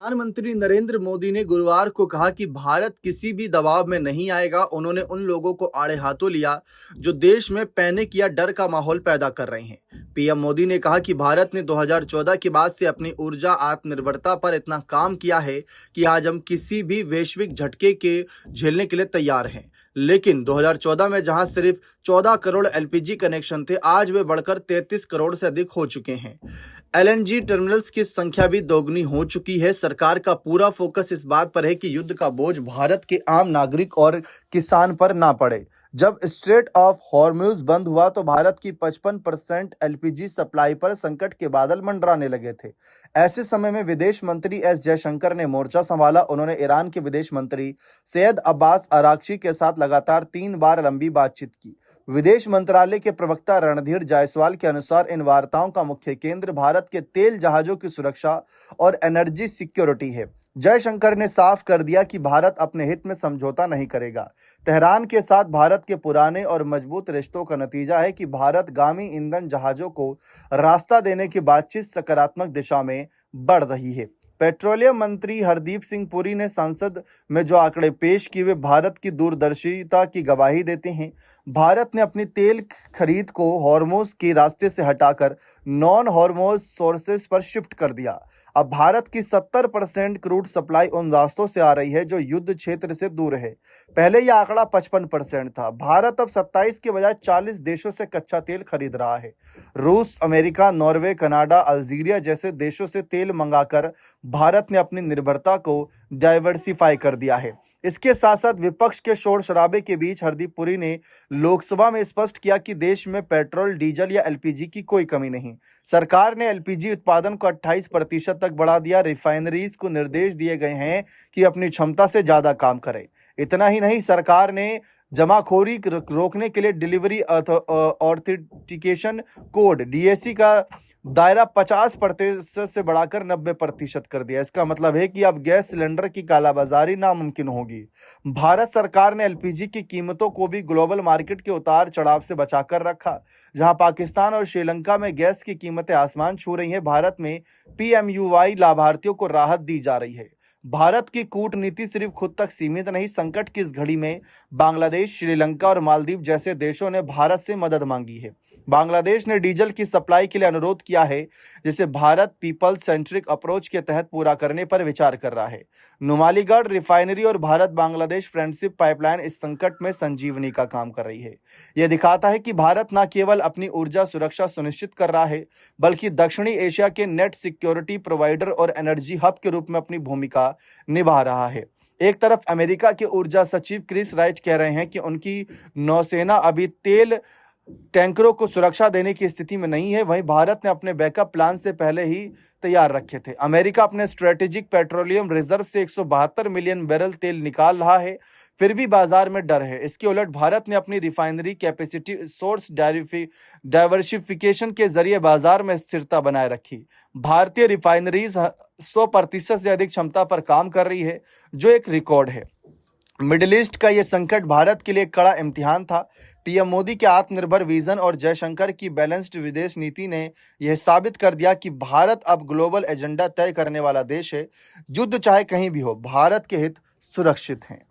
प्रधानमंत्री नरेंद्र मोदी ने गुरुवार को कहा कि भारत किसी भी दबाव में नहीं आएगा। उन्होंने उन लोगों को आड़े हाथों लिया जो देश में पैनिक या डर का माहौल पैदा कर रहे हैं। पीएम मोदी ने कहा कि भारत ने 2014 के बाद से अपनी ऊर्जा आत्मनिर्भरता पर इतना काम किया है कि आज हम किसी भी वैश्विक झटके के झेलने के लिए तैयार हैं। लेकिन 2014 में जहां सिर्फ 14 करोड़ एलपीजी कनेक्शन थे, आज वे बढ़कर 33 करोड़ से अधिक हो चुके हैं। एलएनजी टर्मिनल्स की संख्या भी दोगुनी हो चुकी है। सरकार का पूरा फोकस इस बात पर है कि युद्ध का बोझ भारत के आम नागरिक और किसान पर ना पड़े। जब स्ट्रेट ऑफ हॉर्मुज बंद हुआ तो भारत की 55% एलपीजी सप्लाई पर संकट के बादल मंडराने लगे थे। ऐसे समय में विदेश मंत्री एस जयशंकर ने मोर्चा संभाला। उन्होंने ईरान के विदेश मंत्री सैयद अब्बास अराक्ची के साथ लगातार 3 बार लंबी बातचीत की। विदेश मंत्रालय के प्रवक्ता रणधीर जायसवाल के अनुसार इन वार्ताओं का मुख्य केंद्र भारत के तेल जहाजों की सुरक्षा और एनर्जी सिक्योरिटी है। जयशंकर ने साफ कर दिया कि भारत अपने हित में समझौता नहीं करेगा। तेहरान के साथ भारत के पुराने और मजबूत रिश्तों का नतीजा है कि भारतगामी ईंधन जहाजों को रास्ता देने की बातचीत सकारात्मक दिशा में बढ़ रही है। पेट्रोलियम मंत्री हरदीप सिंह पुरी ने संसद में जो आंकड़े पेश किए वे भारत की दूरदर्शिता की गवाही देते हैं। भारत ने अपनी तेल खरीद को हॉर्मोज के रास्ते से हटाकर नॉन हॉर्मोज सोर्सेज पर शिफ्ट कर दिया। अब भारत की 70% क्रूड सप्लाई उन रास्तों से आ रही है जो युद्ध क्षेत्र से दूर है। पहले यह आंकड़ा 55% था। भारत अब 27 के बजाय 40 देशों से कच्चा तेल खरीद रहा है। रूस, अमेरिका, नॉर्वे, कनाडा, अल्जीरिया जैसे देशों से तेल मंगाकर भारत ने अपनी निर्भरता को डाइवर्सिफाई कर दिया है। इसके साथ साथ विपक्ष के शोर शराबे के बीच हरदीप पुरी ने लोकसभा में स्पष्ट किया कि देश में पेट्रोल, डीजल या एलपीजी की कोई कमी नहीं। सरकार ने एलपीजी उत्पादन को 28% तक बढ़ा दिया। रिफाइनरीज को निर्देश दिए गए हैं कि अपनी क्षमता से ज्यादा काम करें। इतना ही नहीं, सरकार ने जमाखोरी रोकने के लिए डिलीवरी ऑथेंटिकेशन कोड डीएसी का दायरा 50% से बढ़ाकर 90% कर दिया। इसका मतलब है कि अब गैस सिलेंडर की कालाबाजारी नामुमकिन होगी। भारत सरकार ने एलपीजी की कीमतों को भी ग्लोबल मार्केट के उतार चढ़ाव से बचाकर रखा। जहां पाकिस्तान और श्रीलंका में गैस की कीमतें आसमान छू रही हैं, भारत में पीएमयूवाई लाभार्थियों को राहत दी जा रही है। भारत की कूटनीति सिर्फ खुद तक सीमित नहीं, संकट की इस घड़ी में बांग्लादेश, श्रीलंका और मालदीव जैसे देशों ने भारत से मदद मांगी है। बांग्लादेश ने डीजल की सप्लाई के लिए अनुरोध किया है, जिसे भारत पीपल सेंट्रिक अप्रोच के तहत पूरा करने पर विचार कर रहा है। नुमालीगढ़ रिफाइनरी और भारत बांग्लादेश फ्रेंडशिप पाइपलाइन इस संकट में संजीवनी का काम कर रही है। यह दिखाता है कि भारत न केवल अपनी ऊर्जा सुरक्षा सुनिश्चित कर रहा है, बल्कि दक्षिणी एशिया के नेट सिक्योरिटी प्रोवाइडर और एनर्जी हब के रूप में अपनी भूमिका निभा रहा है। एक तरफ अमेरिका के ऊर्जा सचिव क्रिस राइट कह रहे हैं कि उनकी नौसेना अभी तेल टैंकरों को सुरक्षा देने की स्थिति में नहीं है, वहीं भारत ने अपने बैकअप प्लान से पहले ही तैयार रखे थे। अमेरिका अपने स्ट्रेटेजिक पेट्रोलियम रिजर्व से 172 मिलियन बैरल तेल निकाल रहा है, फिर भी बाजार में डर है। इसके उलट भारत ने अपनी रिफाइनरी कैपेसिटी सोर्स डाइवर्सिफिकेशन के जरिए बाजार में स्थिरता बनाए रखी। भारतीय रिफाइनरीज 100% से अधिक क्षमता पर काम कर रही है, जो एक रिकॉर्ड है। मिडिल ईस्ट का यह संकट भारत के लिए कड़ा इम्तिहान था। पीएम मोदी के आत्मनिर्भर विजन और जयशंकर की बैलेंस्ड विदेश नीति ने यह साबित कर दिया कि भारत अब ग्लोबल एजेंडा तय करने वाला देश है। युद्ध चाहे कहीं भी हो, भारत के हित सुरक्षित हैं।